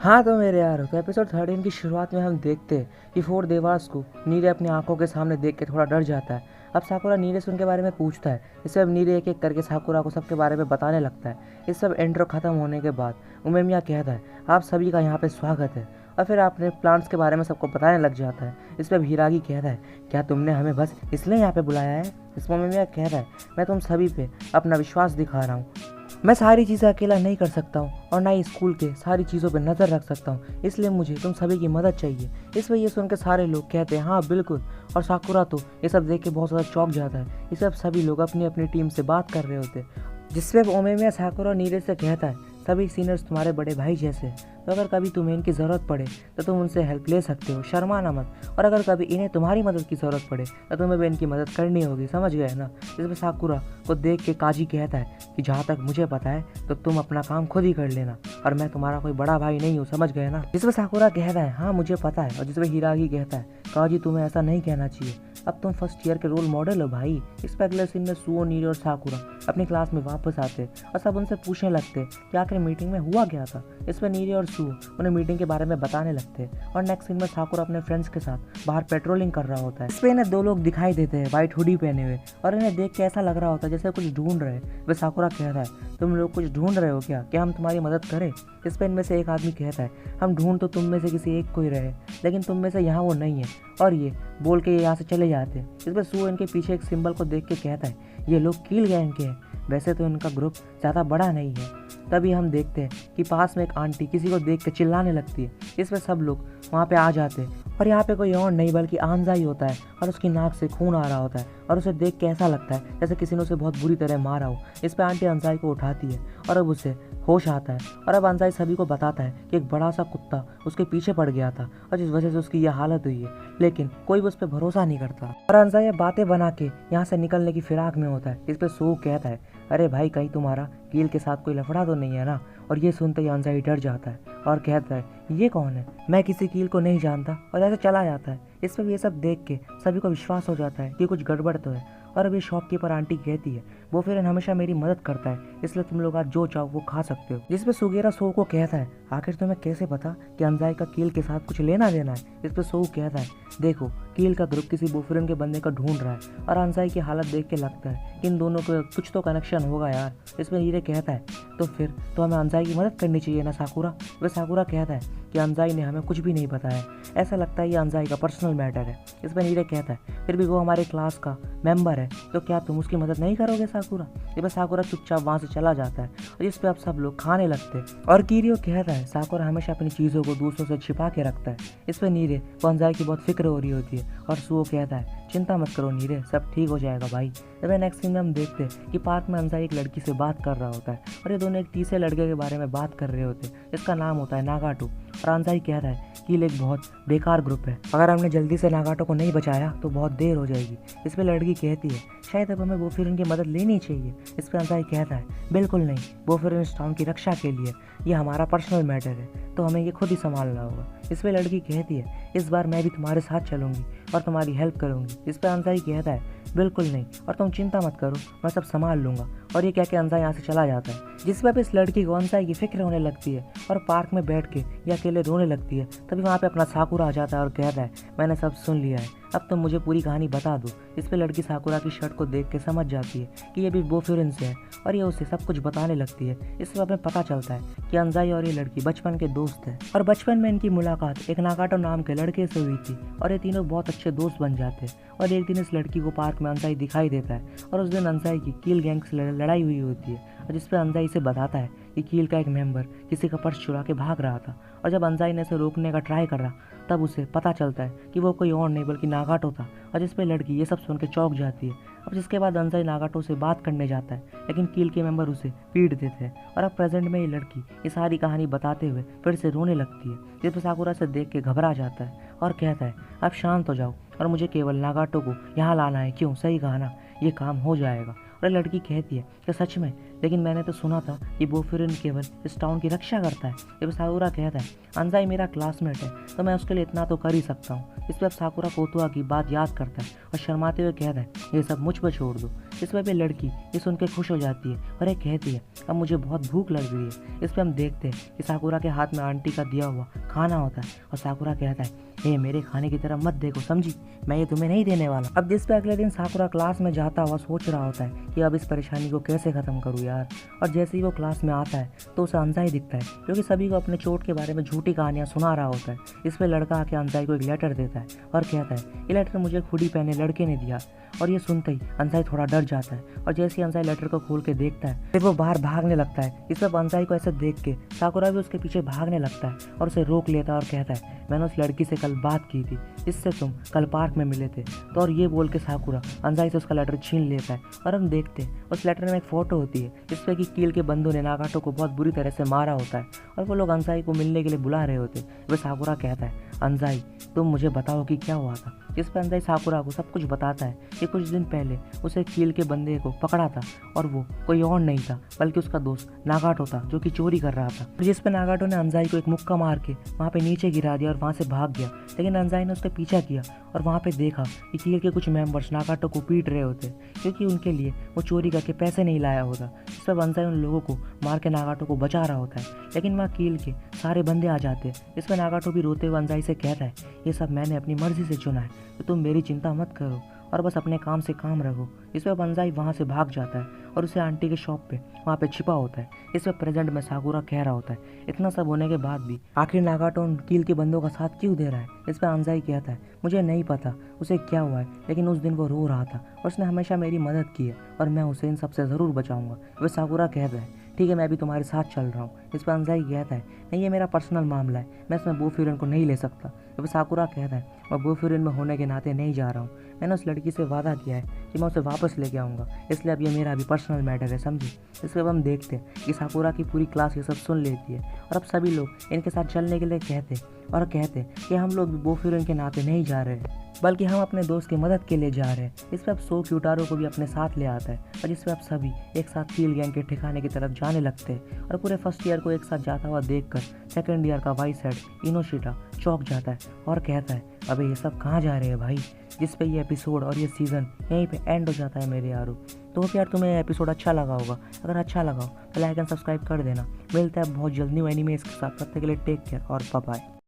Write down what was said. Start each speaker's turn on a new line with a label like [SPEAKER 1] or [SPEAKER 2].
[SPEAKER 1] हाँ तो मेरे यार, तो एपिसोड 13 की शुरुआत में हम देखते हैं कि फोर देवास को नीरे अपनी आंखों के सामने देख के थोड़ा डर जाता है। अब साकुरा नीरे से उनके बारे में पूछता है। इससे अब नीरे एक एक करके साकुरा को सबके बारे में बताने लगता है। इस सब इंट्रो खत्म होने के बाद उमेमिया कहता है, आप सभी का यहाँ पे स्वागत है। और फिर आपने प्लांट्स के बारे में सबको बताने लग जाता है। इस पर हिरागी कहता है, क्या तुमने हमें बस इसलिए यहाँ पे बुलाया है? इस उमेमिया कहता है, मैं तुम सभी पे अपना विश्वास दिखा रहा हूँ। मैं सारी चीज़ें अकेला नहीं कर सकता हूँ और ना ही स्कूल के सारी चीज़ों पर नज़र रख सकता हूँ, इसलिए मुझे तुम सभी की मदद चाहिए। इस वजह सुन के सारे लोग कहते हैं, हाँ बिल्कुल। और साकुरा तो ये सब देख के बहुत ज़्यादा चौंक जाता है। ये सब सभी लोग अपनी अपनी टीम से बात कर रहे होते हैं, जिसपे ओमेमिया साकुरा और नीरज से कहता है, सभी सीनियर्स तुम्हारे बड़े भाई जैसे हैं, तो अगर कभी तुम्हें इनकी ज़रूरत पड़े तो तुम उनसे हेल्प ले सकते हो, शर्माना मत। और अगर कभी इन्हें तुम्हारी मदद की ज़रूरत पड़े तो तुम्हें भी इनकी मदद करनी होगी, समझ गए ना? इसमें साकुरा को देख के काजी कहता है कि जहाँ तक मुझे पता है तो तुम अपना काम खुद ही कर लेना, और मैं तुम्हारा कोई बड़ा भाई नहीं हूँ, समझ गए ना? जिसमें साकुरा कहता है, हाँ मुझे पता है। और जिसमें हिरागी कहता है, काजी तुम्हें ऐसा नहीं कहना चाहिए, अब तुम फर्स्ट ईयर के रोल मॉडल हो भाई। इस पर अगले सीन में सुओ, नीरे और साकुरा अपनी क्लास में वापस आते और सब उनसे पूछने लगते कि आखिर मीटिंग में हुआ क्या था। इस पर नीरे और सुओ उन्हें मीटिंग के बारे में बताने लगते और नेक्स्ट सीन में साकुरा अपने फ्रेंड्स के साथ बाहर पेट्रोलिंग कर रहा होता है। इस पे इन्हें दो लोग दिखाई देते हैं वाइट हुडी पहने हुए, और इन्हें देख के ऐसा लग रहा होता है जैसे कुछ ढूंढ रहे हैं। वे साकुरा कहता है, तुम लोग कुछ ढूंढ रहे हो क्या हम तुम्हारी मदद करें? इस पे इनमें से एक आदमी कहता है, हम ढूंढ तो तुम में से किसी एक को ही रहे, लेकिन तुम में से यहाँ वो नहीं है, और ये बोल के यहाँ से चले जाते हैं। इस पर सुओ इनके पीछे एक सिंबल को देख के कहता है, ये लोग कील गैंग के हैं, वैसे तो इनका ग्रुप ज़्यादा बड़ा नहीं है। तभी हम देखते हैं कि पास में एक आंटी किसी को देख के चिल्लाने लगती है। इस पर सब लोग वहाँ पे आ जाते हैं, और यहाँ पे कोई और नहीं बल्कि आंजा ही होता है, और उसकी नाक से खून आ रहा होता है, और उसे देख के ऐसा लगता है जैसे किसी ने उसे बहुत बुरी तरह मारा हो। इस पर आंटी अंजाई को उठाती है और अब उसे होश आता है, और अब अंजाई सभी को बताता है कि एक बड़ा सा कुत्ता उसके पीछे पड़ गया था और जिस वजह से उसकी यह हालत हुई है, लेकिन कोई भी उस पर भरोसा नहीं करता। और अंजाई बातें बना के यहाँ से निकलने की फिराक में होता है। इस पर सो कहता है, अरे भाई कहीं तुम्हारा कील के साथ कोई लफड़ा तो नहीं है ना? और ये सुनते ही अंजाई डर जाता है और कहता है, ये कौन है? मैं किसी कील को नहीं जानता, और ऐसे चला जाता है। इस पर ये सब देख के सभी को विश्वास हो जाता है कि कुछ गड़बड़ तो है। और अभी शॉपकीपर आंटी कहती है, वो फिर हमेशा मेरी मदद करता है, इसलिए तुम लोग आज जो चाहो वो खा सकते हो। जिसपे सुगेरा सो को कहता है, आखिर तुम्हें कैसे पता कि अंजाई का कील के साथ कुछ लेना देना है? इस पर सो कहता है, देखो कील का ग्रुप किसी बोफरन के बंदे का ढूंढ रहा है, और अंजाई की हालत देख के लगता है कि इन दोनों को कुछ तो कनेक्शन होगा यार। इसमें नीरे कहता है, तो फिर तो हमें अंजाई की मदद करनी चाहिए ना साकुरा? वह साकुरा कहता है कि अंजाई ने हमें कुछ भी नहीं बताया, ऐसा लगता है ये अंजाई का पर्सनल मैटर है। इस पर नीरे कहता है, फिर भी वो हमारे क्लास का मेंबर है, तो क्या तुम उसकी मदद नहीं करोगे साकुरा? ये बस साकुरा चुपचाप वहाँ से चला जाता है, और जिस पे अब सब लोग खाने लगते हैं। और कीरियो कहता है, साकुरा हमेशा अपनी चीज़ों को दूसरों से छिपा के रखता है। इस पर नीरे को अंजाई की बहुत फिक्र हो रही होती है, और सुओ कहता है, चिंता मत करो नीरे, सब ठीक हो जाएगा भाई। जब नेक्स्ट सीन में हम देखते हैं कि पार्क में अंजाई एक लड़की से बात कर रहा होता है, और ये दोनों एक तीसरे लड़के के बारे में बात कर रहे होते हैं, जिसका नाम होता है नागाटो। और अंजाई कह रहा है कि ये एक बहुत बेकार ग्रुप है, अगर हमने जल्दी से नागाटो को नहीं बचाया तो बहुत देर हो जाएगी। इस पर लड़की कहती है, शायद अब हमें बोफिरन की मदद लेनी चाहिए। इस पर अंजाई कहता है, बिल्कुल नहीं, बोफिरन इस टाउन की रक्षा के लिए, ये हमारा पर्सनल मैटर है, तो हमें ये खुद ही संभालना होगा। इस पर लड़की कहती है, इस बार मैं भी तुम्हारे साथ चलूंगी और तुम्हारी हेल्प करूंगी। इस पर अंजाई कहता है, बिल्कुल नहीं, और तुम चिंता मत करो, मैं सब संभाल लूंगा। और ये कह के अंजाई यहाँ से चला जाता है। जिस पर इस लड़की को अंजाई की फिक्र होने लगती है, और पार्क में बैठ के ये अकेले रोने लगती है। तभी वहाँ पे अपना साकुरा आ जाता है और कहता है, मैंने सब सुन लिया है, अब तुम मुझे पूरी कहानी बता दो। इस पर लड़की साकुरा की शर्ट को देख के समझ जाती है कि ये भी बोफिरन से है, और ये उसे सब कुछ बताने लगती है। इससे हमें पता चलता है कि अंजाई और ये लड़की बचपन के दोस्त हैं, और बचपन में इनकी मुलाकात एक नागाटो नाम के लड़के से हुई थी, और ये तीनों बहुत अच्छे दोस्त बन जाते हैं। और एक दिन इस लड़की को पार्क में अंजाई दिखाई देता है, और उस दिन अंजाई की कील गैंग से लड़ाई हुई होती है, और जिस पर अंजाई से बताता है कि कील का एक मेंबर किसी का पर्स चुरा के भाग रहा था, और जब अंजाई ने इसे रोकने का ट्राई कर रहा तब उसे पता चलता है कि वो कोई और नहीं बल्कि नागाटो था, और जिस पे लड़की ये सब सुन के चौंक जाती है। अब जिसके बाद अंजाई नागाटो से बात करने जाता है, लेकिन कील के मेंबर उसे पीट देते हैं, और अब प्रेजेंट में ये लड़की ये सारी कहानी बताते हुए फिर से रोने लगती है। जिस पे साकुरा से देख के घबरा जाता है और कहता है, अब शांत हो जाओ और मुझे केवल नागाटो को यहाँ लाना है। क्यों, सही कहा ना, ये काम हो जाएगा। और लड़की कहती है कि सच में, लेकिन मैंने तो सुना था कि बोफिरन केवल इस टाउन की रक्षा करता है। जब साकुरा कहता है, अंजाई मेरा क्लासमेट है, तो मैं उसके लिए इतना तो कर ही सकता हूँ। इस पर अब साकुरा कोतुआ की बात याद करता है और शर्माते हुए कहता है, ये सब मुझ पर छोड़ दो, इस पर भी लड़की ये सुन के खुश हो जाती है और ये कहती है अब मुझे बहुत भूख लग रही है। इस पर हम देखते हैं कि साकुरा के हाथ में आंटी का दिया हुआ खाना होता है और साकुरा कहता है हे मेरे खाने की तरफ मत देखो समझी, मैं ये तुम्हें नहीं देने वाला। अब जिस पे अगले दिन साकुरा क्लास में जाता हुआ सोच रहा होता है कि अब इस परेशानी को कैसे ख़त्म करूँ यार। और जैसे ही वो क्लास में आता है तो उसे अंजाई दिखता है जो कि सभी को अपने चोट के बारे में झूठी कहानियाँ सुना रहा होता है। इस पर लड़का आके अंजाई को एक लेटर देता है और कहता है ये लेटर मुझे हुडी पहने लड़के ने दिया। और ये सुनते ही अंजाई थोड़ा डर जाता है और जैसे ही अंजाई लेटर को खोल के देखता है फिर वो बाहर भागने लगता है। इस पर अंजाई को ऐसे देख के साकुरा भी उसके पीछे भागने लगता है और उसे रोक लेता है और कहता है मैंने उस लड़की से कल बात की थी, इससे तुम कल पार्क में मिले थे। तो और ये बोल के साकुरा अंजाई से उसका लेटर छीन लेता है और हम देखते हैं उस लेटर में एक फ़ोटो होती है जिसपे कि कील के बंदों ने नागाटो को बहुत बुरी तरह से मारा होता है और वो लोग अंजाई को मिलने के लिए बुला रहे होते। वह साकुरा कहता है अंजाई तुम मुझे बताओ कि क्या हुआ था। इस पर अंजाई साकुरा को सब कुछ बताता है कि कुछ दिन पहले उसे कील के बंदे को पकड़ा था और वो कोई और नहीं था बल्कि उसका दोस्त नागाटो था जो कि चोरी कर रहा था। जिस पे नागाटो ने अंजाई को एक मुक्का मार के वहाँ पे नीचे गिरा दिया और वहाँ से भाग गया। लेकिन अंजाई ने उसका पीछा किया और वहाँ पे देखा कि कील के कुछ मेंबर्स नागाटो को पीट रहे होते क्योंकि उनके लिए वो चोरी करके पैसे नहीं लाया होता। इस पर अंजाई उन लोगों को मार के नागाटो को बचा रहा होता है लेकिन वहाँ कील के सारे बंदे आ जाते हैं। इस पर नागाटो भी रोते हुए अंजाई से कहता है ये सब मैंने अपनी मर्जी से चुना है तो तुम मेरी चिंता मत करो और बस अपने काम से काम रखो। इस पर अंजाई वहाँ से भाग जाता है और उसे आंटी के शॉप पे वहाँ पे छिपा होता है। इस पर प्रेजेंट में साकुरा कह रहा होता है इतना सब होने के बाद भी आखिर नागाटो उन कील के बंदों का साथ क्यों दे रहा है। इस पर अंजाई कहता है मुझे नहीं पता उसे क्या हुआ है लेकिन उस दिन वो रो रहा था और उसने हमेशा मेरी मदद की है और मैं उसे इन सबसे ज़रूर बचाऊंगा। वह साकुरा कहता है ठीक है मैं भी तुम्हारे साथ चल रहा हूँ। इस पर अंजाई कहता है नहीं ये मेरा पर्सनल मामला है, मैं इसमें बोफ्यूरिन को नहीं ले सकता। वह साकुरा कहता है मैं बोफ्यूरिन में होने के नाते नहीं जा रहा हूँ, मैंने उस लड़की से वादा किया है कि मैं उसे वापस लेके आऊँगा, इसलिए अब ये मेरा भी पर्सनल मैटर है समझी। इसके बाद हम देखते हैं कि साकुरा की पूरी क्लास ये सब सुन लेती है और अब सभी लोग इनके साथ चलने के लिए कहते कि हम लोग भी बोफ्यूरिन के नाते नहीं जा रहे हैं बल्कि हम अपने दोस्त की मदद के लिए जा रहे हैं। इस पर अब सो क्यूटारो को भी अपने साथ ले आता है और जिस पर अब सभी एक साथ कील गैंग के ठिकाने की तरफ जाने लगते हैं और पूरे फर्स्ट ईयर को एक साथ जाता हुआ देखकर सेकंड ईयर का वाइस हेड इनोशिटा चौंक जाता है और कहता है अबे ये सब कहाँ जा रहे हैं भाई। जिस पे ये एपिसोड और ये सीज़न यहीं पे एंड हो जाता है मेरे यारों। तो यार तुम्हें एपिसोड अच्छा लगा होगा, अगर अच्छा लगा हो तो लाइक एंड सब्सक्राइब कर देना। मिलता है बहुत जल्द न्यू एनिमेस के साथ, तब तक के लिए टेक केयर और बाय बाय।